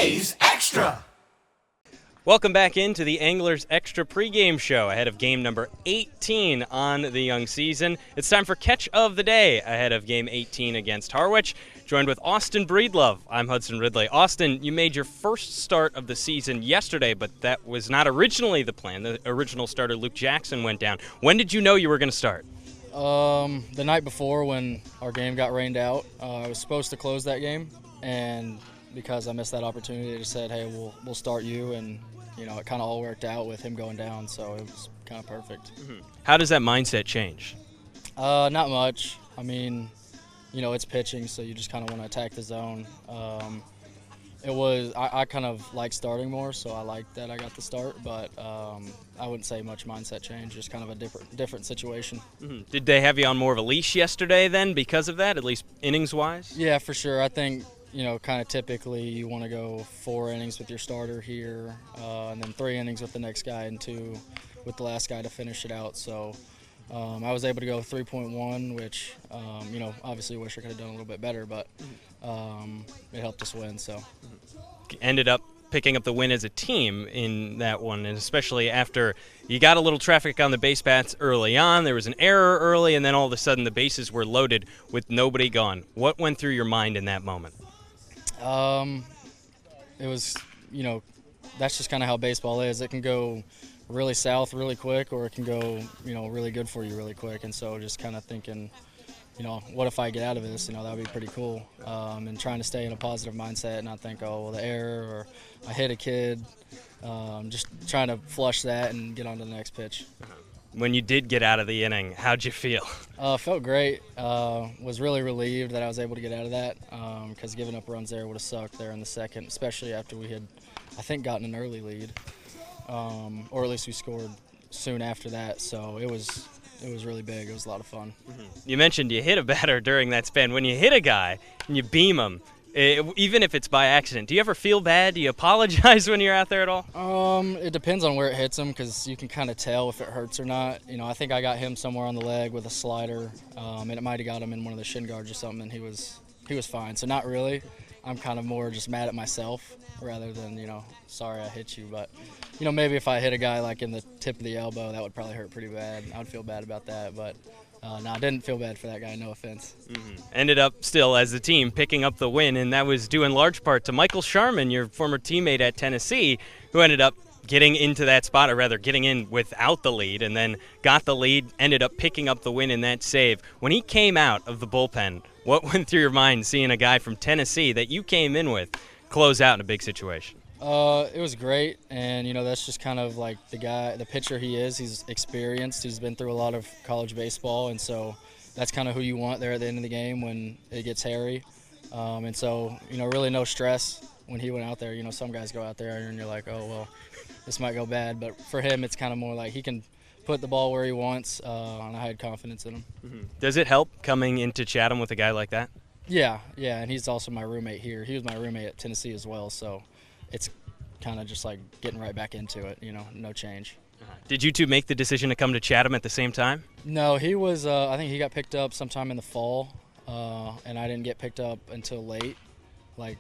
A's Extra. Welcome back into the Anglers Extra pregame show ahead of game number 18 on the young season. It's time for Catch of the Day ahead of game 18 against Harwich. Joined with Austin Breedlove, I'm Hudson Ridley. Austin, you made your first start of the season yesterday, but that was not originally the plan. The original starter, Luke Jackson, went down. When did you know you were going to start? The night before when our game got rained out. I was supposed to close that game, and because I missed that opportunity, they just said, hey, we'll start you, and you know, it kind of all worked out with him going down, so it was kind of perfect. Mm-hmm. How does that mindset change? Not much. I mean, you know, it's pitching, so you just kind of want to attack the zone. I kind of like starting more, so I like that I got the start, but I wouldn't say much mindset change, just kind of a different situation. Mm-hmm. Did they have you on more of a leash yesterday then because of that, at least innings-wise? Yeah, for sure. I think, you know, kind of typically you want to go 4 innings with your starter here, and then 3 innings with the next guy and 2 with the last guy to finish it out. So I was able to go 3.1, which, you know, obviously wish I could have done a little bit better, but it helped us win. So ended up picking up the win as a team in that one, and especially after you got a little traffic on the base paths early on. There was an error early, and then all of a sudden the bases were loaded with nobody gone. What went through your mind in that moment? It was, you know, that's just kind of how baseball is. It can go really south really quick, or it can go, you know, really good for you really quick. And so just kind of thinking, you know, what if I get out of this? You know, that would be pretty cool. And trying to stay in a positive mindset and not think, oh, well, the error or I hit a kid. Just trying to flush that and get on to the next pitch. When you did get out of the inning, how'd you feel? Felt great. Was really relieved that I was able to get out of that, because giving up runs there would have sucked there in the second, especially after we had, I think, gotten an early lead, or at least we scored soon after that. So it was really big. It was a lot of fun. Mm-hmm. You mentioned you hit a batter during that span. When you hit a guy and you beam him, even if it's by accident, do you ever feel bad? Do you apologize when you're out there at all? It depends on where it hits him, because you can kind of tell if it hurts or not. You know, I think I got him somewhere on the leg with a slider, and it might have got him in one of the shin guards or something, and he was fine. So not really. I'm kind of more just mad at myself rather than, you know, sorry I hit you. But, you know, maybe if I hit a guy like in the tip of the elbow, that would probably hurt pretty bad. I would feel bad about that, but no, I didn't feel bad for that guy, no offense. Mm-hmm. Ended up still, as a team, picking up the win, and that was due in large part to Michael Sharman, your former teammate at Tennessee, who ended up getting into that spot, or rather getting in without the lead, and then got the lead, ended up picking up the win in that save. When he came out of the bullpen, what went through your mind seeing a guy from Tennessee that you came in with close out in a big situation? It was great, and, you know, that's just kind of like the pitcher he is. He's experienced. He's been through a lot of college baseball, and so that's kind of who you want there at the end of the game when it gets hairy. And so, you know, really no stress when he went out there. You know, some guys go out there and you're like, oh, well, this might go bad. But for him, it's kind of more like he can put the ball where he wants, and I had confidence in him. Mm-hmm. Does it help coming into Chatham with a guy like that? Yeah, and he's also my roommate here. He was my roommate at Tennessee as well, so it's kind of just like getting right back into it, you know, no change. Did you two make the decision to come to Chatham at the same time? No, he was, I think he got picked up sometime in the fall, and I didn't get picked up until late, like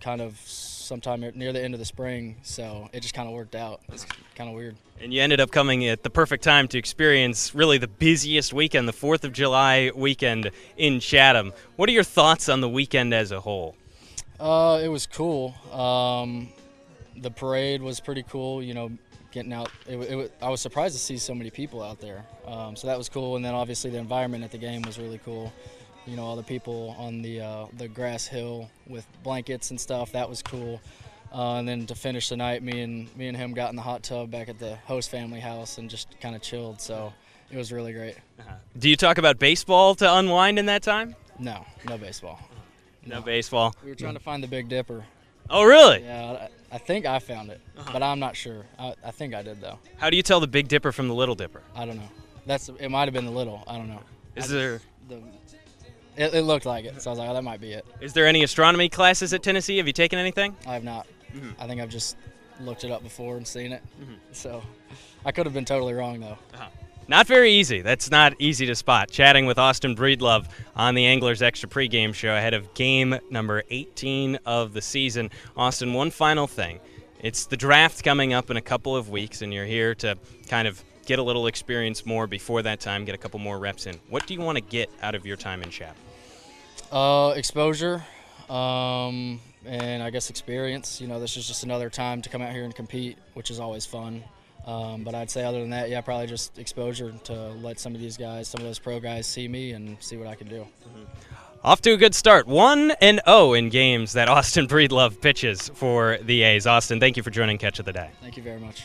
kind of sometime near the end of the spring, so it just kind of worked out. It's kind of weird. And you ended up coming at the perfect time to experience really the busiest weekend, the 4th of July weekend in Chatham. What are your thoughts on the weekend as a whole? It was cool. The parade was pretty cool, you know, getting out. I was surprised to see so many people out there, so that was cool. And then obviously the environment at the game was really cool. You know, all the people on the grass hill with blankets and stuff, that was cool. And then to finish the night, me and him got in the hot tub back at the host family house and just kind of chilled, so it was really great. Do you talk about baseball to unwind in that time? No baseball. No baseball. We were trying to find the Big Dipper. Oh, really? Yeah, I think I found it, but I'm not sure. I think I did, though. How do you tell the Big Dipper from the Little Dipper? I don't know. It might have been the Little. I don't know. It looked like it, so I was like, oh, that might be it. Is there any astronomy classes at Tennessee? Have you taken anything? I have not. Mm-hmm. I think I've just looked it up before and seen it. Mm-hmm. So I could have been totally wrong, though. Not very easy. That's not easy to spot. Chatting with Austin Breedlove on the Anglers Extra pregame show ahead of game number 18 of the season. Austin, one final thing. It's the draft coming up in a couple of weeks, and you're here to kind of get a little experience more before that time, get a couple more reps in. What do you want to get out of your time in Chatham? Exposure, and I guess experience. This is just another time to come out here and compete, which is always fun. But I'd say other than that, yeah, probably just exposure to let some of those pro guys see me and see what I can do. Mm-hmm. Off to a good start. 1-0 in games that Austin Breedlove pitches for the A's. Austin, thank you for joining Catch of the Day. Thank you very much.